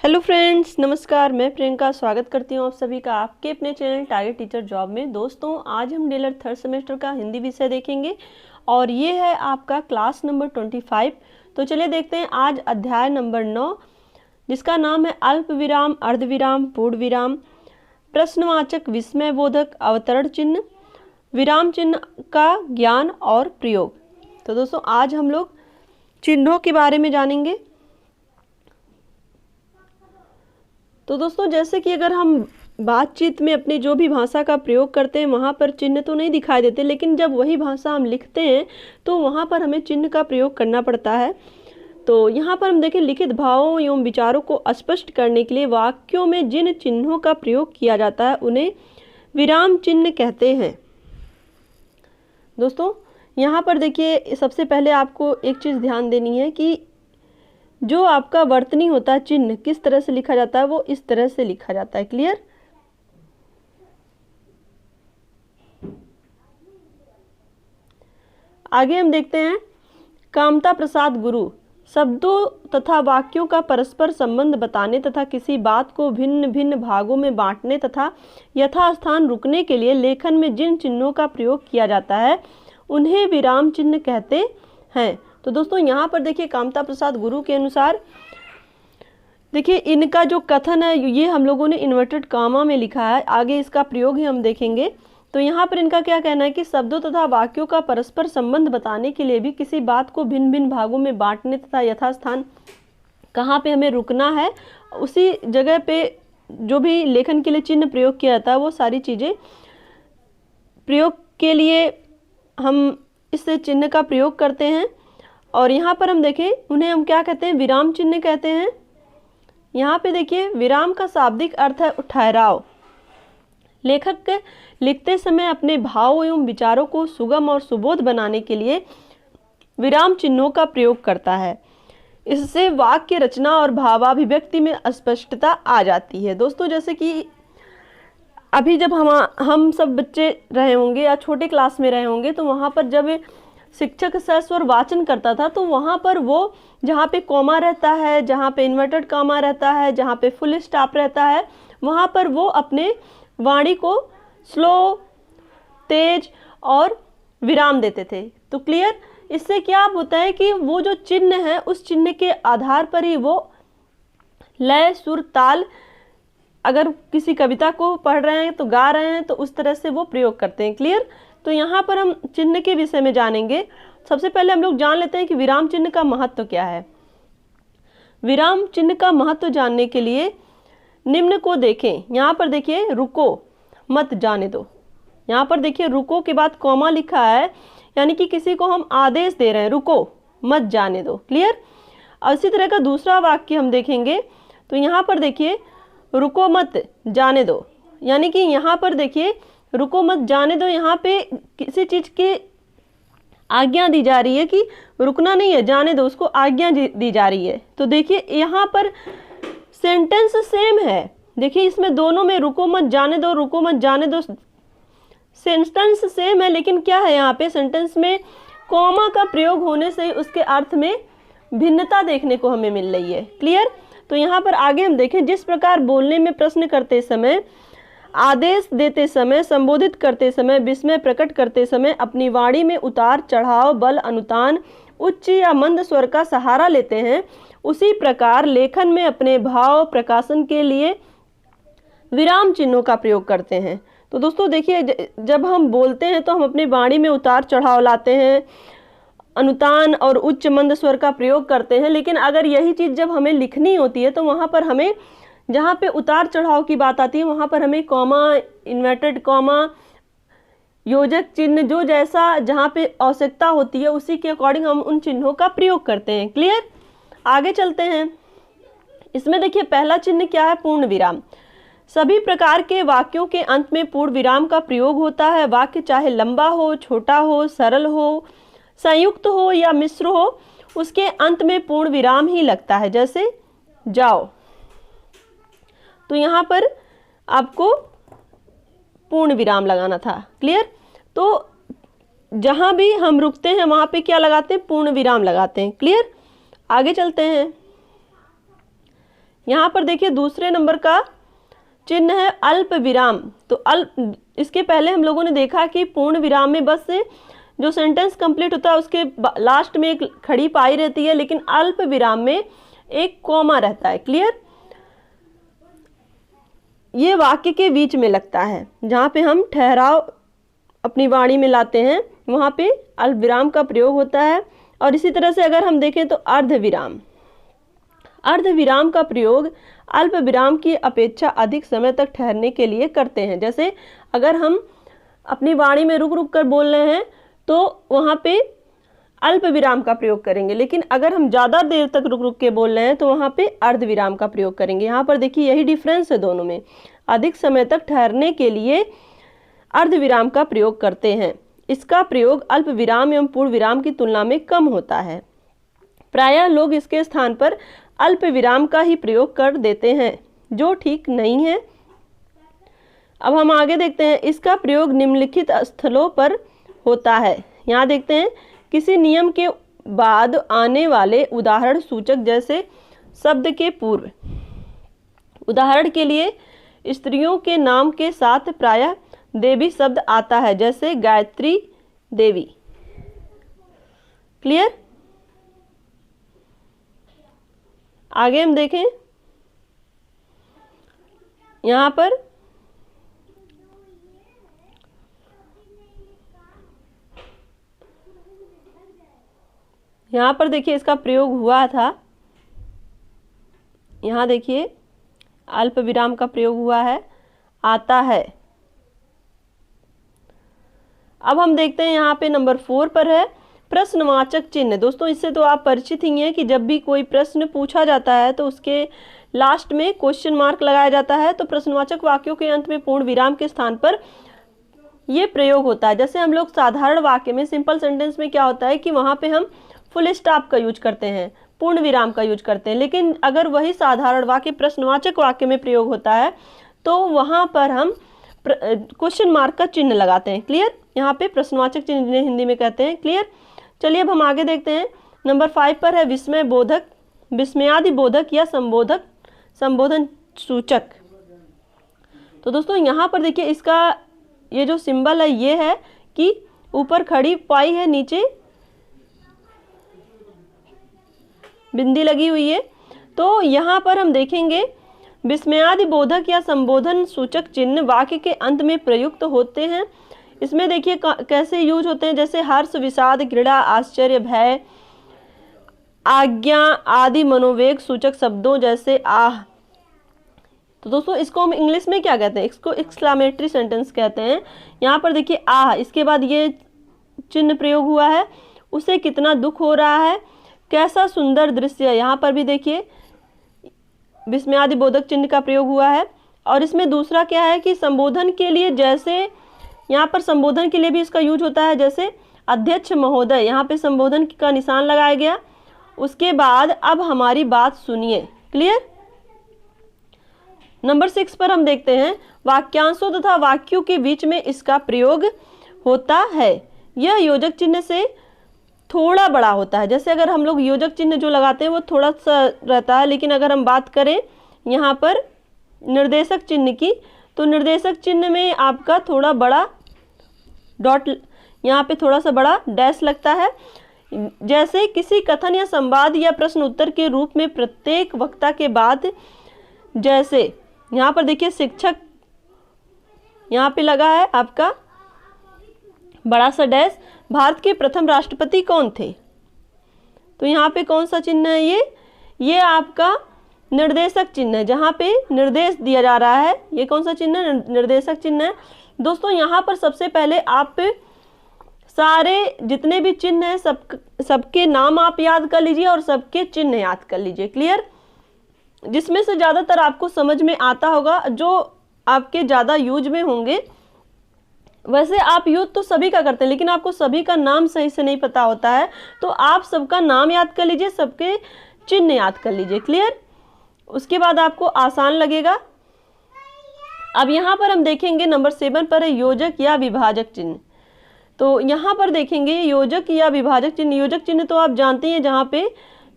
Hello friends, नमस्कार। मैं प्रियंका स्वागत करती हूँ आप सभी का आपके अपने चैनल टारगेट टीचर जॉब में। दोस्तों, आज हम डीलर थर्ड सेमेस्टर का हिंदी विषय देखेंगे और ये है आपका क्लास नंबर 25। तो चलिए देखते हैं आज अध्याय नंबर 9, जिसका नाम है अल्प विराम, अर्धविराम, पूर्ण विराम, प्रश्नवाचक, विस्मयबोधक, अवतरण चिन्ह, विराम चिन्ह का ज्ञान और प्रयोग। तो दोस्तों, आज हम लोग चिन्हों के बारे में जानेंगे। तो दोस्तों, जैसे कि अगर हम बातचीत में अपनी जो भी भाषा का प्रयोग करते हैं वहाँ पर चिन्ह तो नहीं दिखाई देते, लेकिन जब वही भाषा हम लिखते हैं तो वहाँ पर हमें चिन्ह का प्रयोग करना पड़ता है। तो यहाँ पर हम देखें, लिखित भावों एवं विचारों को स्पष्ट करने के लिए वाक्यों में जिन चिन्हों का प्रयोग किया जाता है उन्हें विराम चिन्ह कहते हैं। दोस्तों, यहाँ पर देखिए, सबसे पहले आपको एक चीज़ ध्यान देनी है कि जो आपका वर्तनी होता है, चिन्ह किस तरह से लिखा जाता है, वो इस तरह से लिखा जाता है। क्लियर? आगे हम देखते हैं, कामता प्रसाद गुरु शब्दों तथा वाक्यों का परस्पर संबंध बताने तथा किसी बात को भिन्न भिन्न भागों में बांटने तथा यथास्थान रुकने के लिए लेखन में जिन चिन्हों का प्रयोग किया जाता है उन्हें विराम चिन्ह कहते हैं। तो दोस्तों, यहाँ पर देखिए, कामता प्रसाद गुरु के अनुसार देखिए, इनका जो कथन है ये हम लोगों ने इन्वर्टेड कामा में लिखा है। आगे इसका प्रयोग ही हम देखेंगे। तो यहाँ पर इनका क्या कहना है कि शब्दों तथा वाक्यों का परस्पर संबंध बताने के लिए भी किसी बात को भिन्न भिन्न भागों में बांटने तथा यथास्थान कहाँ पे हमें रुकना है उसी जगह पे जो भी लेखन के लिए चिन्ह प्रयोग किया जाता है वो सारी चीज़ें प्रयोग के लिए हम इस चिन्ह का प्रयोग करते हैं। और यहाँ पर हम देखें, उन्हें हम क्या कहते हैं, विराम चिन्ह कहते हैं। यहाँ पे देखिए, विराम का शाब्दिक अर्थ है ठहराव। लेखक लिखते समय अपने भाव एवं विचारों को सुगम और सुबोध बनाने के लिए विराम चिन्हों का प्रयोग करता है। इससे वाक्य रचना और भावाभिव्यक्ति में स्पष्टता आ जाती है। दोस्तों, जैसे कि अभी जब हम सब बच्चे रहे होंगे या छोटे क्लास में रहे होंगे तो वहाँ पर जब शिक्षक सस्वर वाचन करता था तो वहाँ पर वो जहाँ पे कॉमा रहता है, जहाँ पे इन्वर्टेड कॉमा रहता है, जहाँ पे फुल स्टॉप रहता है, वहाँ पर वो अपने वाणी को स्लो, तेज और विराम देते थे। तो क्लियर? इससे क्या होता है कि वो जो चिन्ह है उस चिन्ह के आधार पर ही वो लय, सुर, ताल, अगर किसी कविता को पढ़ रहे हैं तो गा रहे हैं तो उस तरह से वो प्रयोग करते हैं। क्लियर? तो यहाँ पर हम चिन्ह के विषय में जानेंगे। सबसे पहले हम लोग जान लेते हैं कि विराम चिन्ह का महत्व क्या है। विराम चिन्ह का महत्व जानने के लिए निम्न को देखें। यहाँ पर देखिए, रुको मत जाने दो। यहाँ पर देखिए, रुको के बाद कॉमा लिखा है, यानी कि किसी को हम आदेश दे रहे हैं, रुको मत जाने दो। क्लियर? और इसी तरह का दूसरा वाक्य हम देखेंगे तो यहाँ पर देखिए, रुको मत जाने दो, यानी कि यहाँ पर देखिए, रुको मत जाने दो, यहाँ पे किसी चीज़ की आज्ञा दी जा रही है कि रुकना नहीं है, जाने दो, उसको आज्ञा दी जा रही है। तो देखिए, यहाँ पर सेंटेंस सेम है। देखिए, इसमें दोनों में रुको मत जाने दो, रुको मत जाने दो, सेंटेंस सेम है, लेकिन क्या है, यहाँ पे सेंटेंस में कॉमा का प्रयोग होने से उसके अर्थ में भिन्नता देखने को हमें मिल रही है। क्लियर? तो यहाँ पर आगे हम देखें, जिस प्रकार बोलने में प्रश्न करते समय, आदेश देते समय, संबोधित करते समय, विस्मय प्रकट करते समय अपनी वाणी में उतार चढ़ाव, बल, अनुतान, उच्च या मंद स्वर का सहारा लेते हैं, उसी प्रकार लेखन में अपने भाव प्रकाशन के लिए विराम चिन्हों का प्रयोग करते हैं। तो दोस्तों देखिए, जब हम बोलते हैं तो हम अपनी वाणी में उतार चढ़ाव लाते हैं, अनुतान और उच्च मंद स्वर का प्रयोग करते हैं, लेकिन अगर यही चीज़ जब हमें लिखनी होती है तो वहाँ पर हमें, जहाँ पे उतार चढ़ाव की बात आती है वहाँ पर हमें कॉमा, इन्वर्टेड कॉमा, योजक चिन्ह, जो जैसा जहाँ पे आवश्यकता होती है उसी के अकॉर्डिंग हम उन चिन्हों का प्रयोग करते हैं। क्लियर? आगे चलते हैं। इसमें देखिए, पहला चिन्ह क्या है, पूर्ण विराम। सभी प्रकार के वाक्यों के अंत में पूर्ण विराम का प्रयोग होता है। वाक्य चाहे लंबा हो, छोटा हो, सरल हो, संयुक्त हो या मिश्र हो, उसके अंत में पूर्ण विराम ही लगता है। जैसे जाओ, तो यहाँ पर आपको पूर्ण विराम लगाना था। क्लियर? तो जहाँ भी हम रुकते हैं वहाँ पे क्या लगाते हैं, पूर्ण विराम लगाते हैं। क्लियर? आगे चलते हैं। यहाँ पर देखिए दूसरे नंबर का चिन्ह है अल्प विराम। तो अल्प, इसके पहले हम लोगों ने देखा कि पूर्ण विराम में बस जो सेंटेंस कंप्लीट होता है उसके लास्ट में एक खड़ी पाई रहती है, लेकिन अल्प विराम में एक कॉमा रहता है। क्लियर? ये वाक्य के बीच में लगता है, जहाँ पे हम ठहराव अपनी वाणी में लाते हैं वहाँ पे अल्प विराम का प्रयोग होता है। और इसी तरह से अगर हम देखें तो अर्ध विराम, अर्ध विराम का प्रयोग अल्प विराम की अपेक्षा अधिक समय तक ठहरने के लिए करते हैं। जैसे अगर हम अपनी वाणी में रुक रुक कर बोल रहे हैं तो वहाँ पे अल्प विराम का प्रयोग करेंगे, लेकिन अगर हम ज़्यादा देर तक रुक रुक के बोल रहे हैं तो वहाँ पे अर्ध विराम का प्रयोग करेंगे। यहाँ पर देखिए यही डिफरेंस है दोनों में, अधिक समय तक ठहरने के लिए अर्ध विराम का प्रयोग करते हैं। इसका प्रयोग अल्प विराम एवं पूर्ण विराम की तुलना में कम होता है। प्रायः लोग इसके स्थान पर अल्प विराम का ही प्रयोग कर देते हैं, जो ठीक नहीं है। अब हम आगे देखते हैं, इसका प्रयोग निम्नलिखित स्थलों पर होता है। यहाँ देखते हैं, किसी नियम के बाद आने वाले उदाहरण सूचक, जैसे शब्द के पूर्व। उदाहरण के लिए स्त्रियों के नाम के साथ प्रायः देवी शब्द आता है, जैसे गायत्री देवी। क्लियर? आगे हम देखें, यहाँ पर देखिए इसका प्रयोग हुआ था। यहाँ देखिए अल्प विराम का प्रयोग हुआ है, आता है। अब हम देखते हैं यहाँ पे नंबर 4 पर है प्रश्नवाचक चिन्ह। दोस्तों इससे तो आप परिचित ही हैं कि जब भी कोई प्रश्न पूछा जाता है तो उसके लास्ट में क्वेश्चन मार्क लगाया जाता है। तो प्रश्नवाचक वाक्यों के अंत में पूर्ण विराम के स्थान पर ये प्रयोग होता है। जैसे हम लोग साधारण वाक्य में, सिंपल सेंटेंस में क्या होता है कि वहाँ पे हम फुल स्टॉप का यूज करते हैं, पूर्ण विराम का यूज करते हैं, लेकिन अगर वही साधारण वाक्य प्रश्नवाचक वाक्य में प्रयोग होता है तो वहाँ पर हम क्वेश्चन मार्क का चिन्ह लगाते हैं। क्लियर? यहाँ पे प्रश्नवाचक चिन्ह हिंदी में कहते हैं। क्लियर? चलिए अब हम आगे देखते हैं, नंबर 5 पर है विस्मय बोधक, विस्मयादि बोधक या संबोधन सूचक। तो दोस्तों यहाँ पर देखिए इसका ये जो सिंबल है ये है कि ऊपर खड़ी पाई है, नीचे बिंदी लगी हुई है। तो यहाँ पर हम देखेंगे विस्मयादि बोधक या संबोधन सूचक चिन्ह वाक्य के अंत में प्रयुक्त होते हैं। इसमें देखिए कैसे यूज होते हैं, जैसे हर्ष, विषाद, घृणा, आश्चर्य, भय, आज्ञा आदि मनोवेग सूचक शब्दों जैसे आह। तो दोस्तों इसको हम इंग्लिश में क्या कहते हैं? इसको एक्सक्लेमेटरी सेंटेंस कहते हैं। यहाँ पर देखिए आह, इसके बाद ये चिन्ह प्रयोग हुआ है, उसे कितना दुख हो रहा है, कैसा सुंदर दृश्य है। यहाँ पर भी देखिए विस्मयादि बोधक चिन्ह का प्रयोग हुआ है। और इसमें दूसरा क्या है कि संबोधन के लिए, जैसे यहाँ पर संबोधन के लिए भी इसका यूज होता है, जैसे अध्यक्ष महोदय, यहाँ पे संबोधन का निशान लगाया गया। उसके बाद अब हमारी बात सुनिए। क्लियर? नंबर 6 पर हम देखते हैं वाक्यांशों तथा वाक्यों के बीच में इसका प्रयोग होता है। यह योजक चिन्ह से थोड़ा बड़ा होता है। जैसे अगर हम लोग योजक चिन्ह जो लगाते हैं वो थोड़ा सा रहता है, लेकिन अगर हम बात करें यहाँ पर निर्देशक चिन्ह की, तो निर्देशक चिन्ह में आपका थोड़ा बड़ा डॉट, यहाँ पे थोड़ा सा बड़ा डैश लगता है। जैसे किसी कथन या संवाद या प्रश्न उत्तर के रूप में प्रत्येक वक्ता के बाद, जैसे यहाँ पर देखिए शिक्षक, यहाँ पे लगा है आपका बड़ा सा डैश। भारत के प्रथम राष्ट्रपति कौन थे? तो यहाँ पे कौन सा चिन्ह है? ये आपका निर्देशक चिन्ह है, जहाँ पे निर्देश दिया जा रहा है। ये कौन सा चिन्ह है? निर्देशक चिन्ह है। दोस्तों यहाँ पर सबसे पहले आप सारे जितने भी चिन्ह हैं सबके नाम आप याद कर लीजिए और सबके चिन्ह याद कर लीजिए। क्लियर? जिसमें से ज़्यादातर आपको समझ में आता होगा, जो आपके ज़्यादा यूज में होंगे। वैसे आप यूज तो सभी का करते हैं, लेकिन आपको सभी का नाम सही से नहीं पता होता है, तो आप सबका नाम याद कर लीजिए, सबके चिन्ह याद कर लीजिए। क्लियर? उसके बाद आपको आसान लगेगा। अब यहाँ पर हम देखेंगे नंबर 7 पर है योजक या विभाजक चिन्ह। तो यहाँ पर देखेंगे योजक या विभाजक चिन्ह। योजक चिन्ह तो आप जानते हैं, जहाँ पे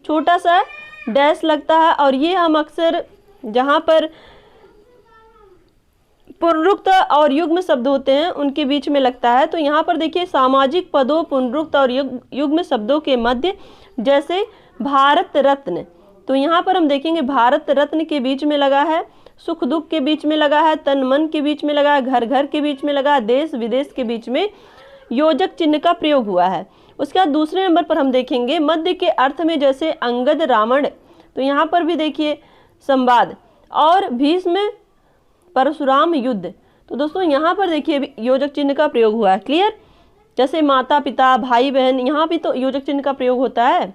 छोटा सा डैश लगता है, और ये हम अक्सर जहाँ पर पुनरुक्त और युग्म शब्द होते हैं उनके बीच में लगता है। तो यहाँ पर देखिए सामाजिक पदों, पुनरुक्त और युग्म शब्दों के मध्य, जैसे भारत रत्न, तो यहाँ पर हम देखेंगे भारत रत्न के बीच में लगा है, सुख दुख के बीच में लगा है, तन मन के बीच में लगा है, घर घर के बीच में लगा है, देश विदेश के बीच में योजक चिन्ह का प्रयोग हुआ है। उसके बाद दूसरे नंबर पर हम देखेंगे मध्य के अर्थ में, जैसे अंगद रावण, तो यहाँ पर भी देखिए संवाद, और भीष्म परशुराम युद्ध, तो दोस्तों यहाँ पर देखिए योजक चिन्ह का प्रयोग हुआ है। क्लियर? जैसे माता पिता, भाई बहन, यहाँ भी तो योजक चिन्ह का प्रयोग होता है।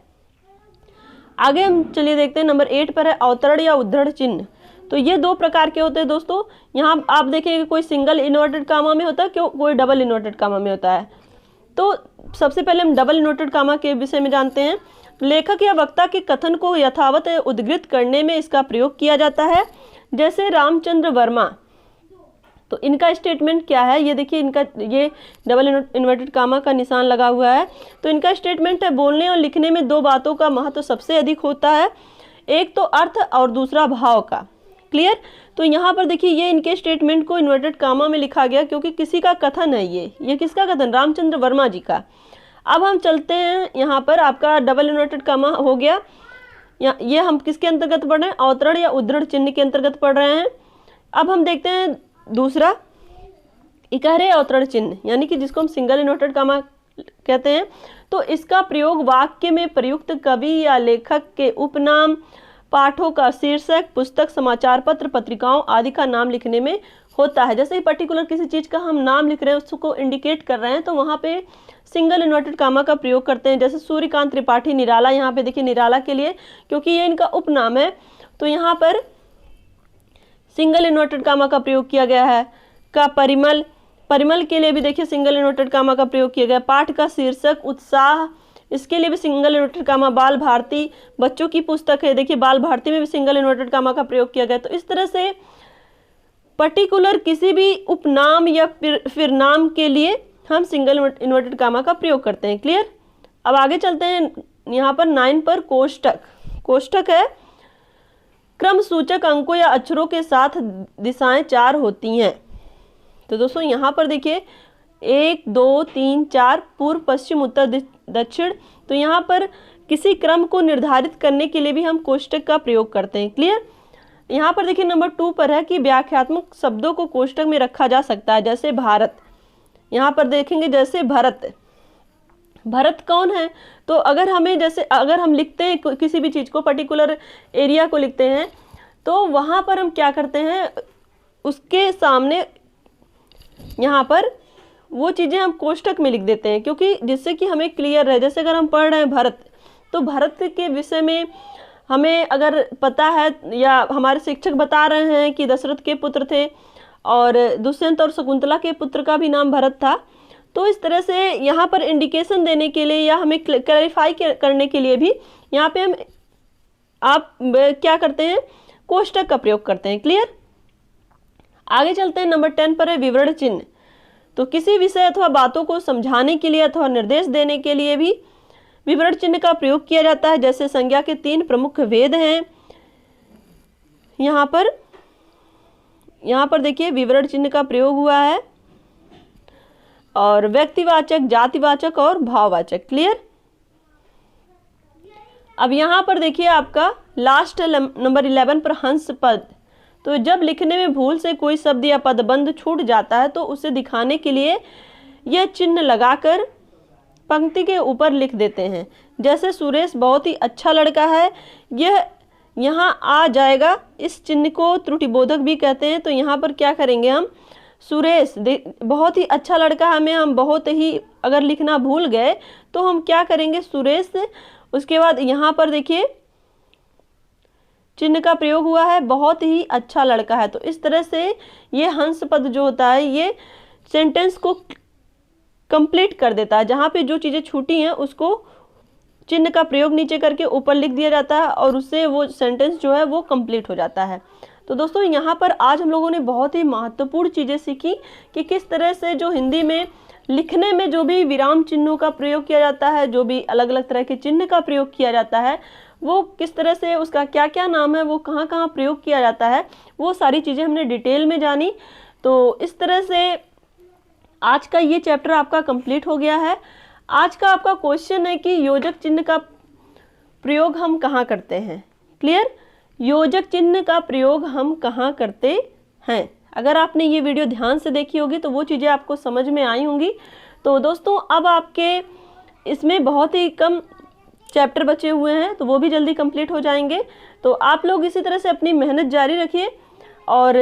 आगे हम चलिए देखते हैं, नंबर 8 पर है अवतरण या उद्धरण चिन्ह। तो ये दो प्रकार के होते हैं दोस्तों। यहाँ आप देखेंगे कोई सिंगल इन्वर्टेड कामा में होता है, कोई डबल इन्वर्टेड कामा में होता है। तो सबसे पहले हम डबल इन्वर्टेड कामा के विषय में जानते हैं। लेखक या वक्ता के कथन को यथावत उद्धृत करने में इसका प्रयोग किया जाता है। जैसे रामचंद्र वर्मा, तो इनका स्टेटमेंट क्या है, ये देखिए इनका ये डबल इन्वर्टेड कामा का निशान लगा हुआ है। तो इनका स्टेटमेंट है, बोलने और लिखने में दो बातों का महत्व सबसे अधिक होता है, एक तो अर्थ और दूसरा भाव का। क्लियर? तो यहाँ पर देखिए ये इनके स्टेटमेंट को इन्वर्टेड कामा में लिखा गया क्योंकि किसी का कथन है, ये किसका कथन, रामचंद्र वर्मा जी का। अब हम चलते हैं, यहाँ पर आपका डबल इन्वर्टेड कामा हो गया, ये हम किसके अंतर्गत पढ़ रहे हैं, अवतरण या उद्धरण चिन्ह के अंतर्गत पढ़ रहे हैं। अब हम देखते हैं दूसरा इकहरे अवतरण चिन्ह, यानी कि जिसको हम सिंगल इन्वर्टेड कामा कहते हैं। तो इसका प्रयोग वाक्य में प्रयुक्त कवि या लेखक के उपनाम, पाठों का शीर्षक, पुस्तक, समाचार पत्र, पत्रिकाओं आदि का नाम लिखने में होता है। जैसे पर्टिकुलर किसी चीज़ का हम नाम लिख रहे हैं, उसको इंडिकेट कर रहे हैं, तो वहाँ पे सिंगल इन्वर्टेड कामा का प्रयोग करते हैं। जैसे सूर्यकांत त्रिपाठी निराला, यहाँ पे देखिए निराला के लिए, क्योंकि ये इनका उपनाम है, तो यहाँ पर सिंगल इन्वर्टेड कामा का प्रयोग किया गया है। का परिमल, परिमल के लिए भी देखिए सिंगल इन्वर्टेड कामा का प्रयोग किया गया। पाठ का शीर्षक, उत्साह, इसके लिए भी सिंगल इन्वर्टेड कामा। बाल भारती बच्चों की पुस्तक है, देखिए बाल भारती में भी सिंगल इन्वर्टेड कामा का प्रयोग किया गया। तो इस तरह से पर्टिकुलर किसी भी उपनाम या फिर नाम के लिए हम सिंगल इन्वर्टेड कामा का प्रयोग करते हैं। क्लियर? अब आगे चलते हैं, यहाँ पर 9 पर कोष्टक। कोष्टक है क्रम सूचक अंकों या अक्षरों के साथ दिशाएं 4 होती हैं। तो दोस्तों यहाँ पर देखिए 1 2 3 4 पूर्व पश्चिम उत्तर दक्षिण। तो यहाँ पर किसी क्रम को निर्धारित करने के लिए भी हम कोष्टक का प्रयोग करते हैं। क्लियर? यहाँ पर देखिए नंबर 2 पर है कि व्याख्यात्मक शब्दों को कोष्टक में रखा जा सकता है। जैसे भारत, यहाँ पर देखेंगे जैसे भरत, भरत कौन है, तो अगर हमें जैसे अगर हम लिखते हैं किसी भी चीज़ को, पर्टिकुलर एरिया को लिखते हैं, तो वहाँ पर हम क्या करते हैं, उसके सामने यहाँ पर वो चीज़ें हम कोष्टक में लिख देते हैं, क्योंकि जिससे कि हमें क्लियर रहे। जैसे अगर हम पढ़ रहे हैं भरत, तो भरत के विषय में हमें अगर पता है या हमारे शिक्षक बता रहे हैं कि दशरथ के पुत्र थे और दुष्यंत और शकुंतला के पुत्र का भी नाम भरत था, तो इस तरह से यहाँ पर इंडिकेशन देने के लिए या हमें क्लैरिफाई करने के लिए भी यहाँ पे हम आप क्या करते हैं, कोष्टक का प्रयोग करते हैं। क्लियर? आगे चलते हैं, नंबर 10 पर है विवरण चिन्ह। तो किसी विषय अथवा बातों को समझाने के लिए अथवा निर्देश देने के लिए भी विवरण चिन्ह का प्रयोग किया जाता है। जैसे संज्ञा के 3 प्रमुख भेद हैं। यहाँ पर देखिए विवरण चिन्ह का प्रयोग हुआ है, और व्यक्तिवाचक, जातिवाचक और भाववाचक। क्लियर? अब यहाँ पर देखिए आपका लास्ट नंबर 11 पर हंस पद। तो जब लिखने में भूल से कोई शब्द या पदबंध छूट जाता है तो उसे दिखाने के लिए यह चिन्ह लगाकर पंक्ति के ऊपर लिख देते हैं। जैसे सुरेश बहुत ही अच्छा लड़का है, यह यहाँ आ जाएगा। इस चिन्ह को त्रुटिबोधक भी कहते हैं। तो यहाँ पर क्या करेंगे हम, सुरेश बहुत ही अच्छा लड़का है, हम बहुत ही अगर लिखना भूल गए तो हम क्या करेंगे, सुरेश, उसके बाद यहाँ पर देखिए चिन्ह का प्रयोग हुआ है, बहुत ही अच्छा लड़का है। तो इस तरह से ये हंस पद जो होता है ये सेंटेंस को कंप्लीट कर देता है। जहाँ पे जो चीज़ें छूटी हैं उसको चिन्ह का प्रयोग नीचे करके ऊपर लिख दिया जाता है और उससे वो सेंटेंस जो है वो कंप्लीट हो जाता है। तो दोस्तों यहाँ पर आज हम लोगों ने बहुत ही महत्वपूर्ण चीज़ें सीखी कि किस तरह से जो हिंदी में लिखने में जो भी विराम चिन्हों का प्रयोग किया जाता है, जो भी अलग अलग तरह के चिन्ह का प्रयोग किया जाता है, वो किस तरह से, उसका क्या क्या नाम है, वो कहाँ कहाँ प्रयोग किया जाता है, वो सारी चीज़ें हमने डिटेल में जानी। तो इस तरह से आज का ये चैप्टर आपका कंप्लीट हो गया है। आज का आपका क्वेश्चन है कि योजक चिन्ह का प्रयोग हम कहाँ करते हैं। क्लियर? योजक चिन्ह का प्रयोग हम कहाँ करते हैं। अगर आपने ये वीडियो ध्यान से देखी होगी तो वो चीज़ें आपको समझ में आई होंगी। तो दोस्तों अब आपके इसमें बहुत ही कम चैप्टर बचे हुए हैं, तो वो भी जल्दी कंप्लीट हो जाएंगे। तो आप लोग इसी तरह से अपनी मेहनत जारी रखिए, और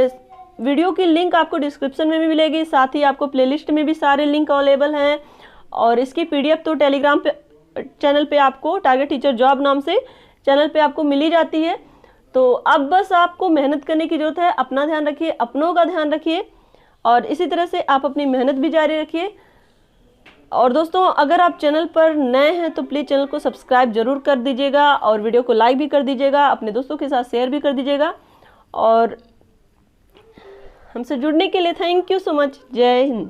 वीडियो की लिंक आपको डिस्क्रिप्शन में भी मिलेगी, साथ ही आपको प्लेलिस्ट में भी सारे लिंक अवेलेबल हैं, और इसकी PDF तो टेलीग्राम पे चैनल पे आपको टारगेट टीचर जॉब नाम से चैनल पे आपको मिली जाती है। तो अब बस आपको मेहनत करने की ज़रूरत है। अपना ध्यान रखिए, अपनों का ध्यान रखिए, और इसी तरह से आप अपनी मेहनत भी जारी रखिए। और दोस्तों अगर आप चैनल पर नए हैं तो प्लीज़ चैनल को सब्सक्राइब जरूर कर दीजिएगा, और वीडियो को लाइक भी कर दीजिएगा, अपने दोस्तों के साथ शेयर भी कर दीजिएगा। और हमसे जुड़ने के लिए थैंक यू सो मच। जय हिंद।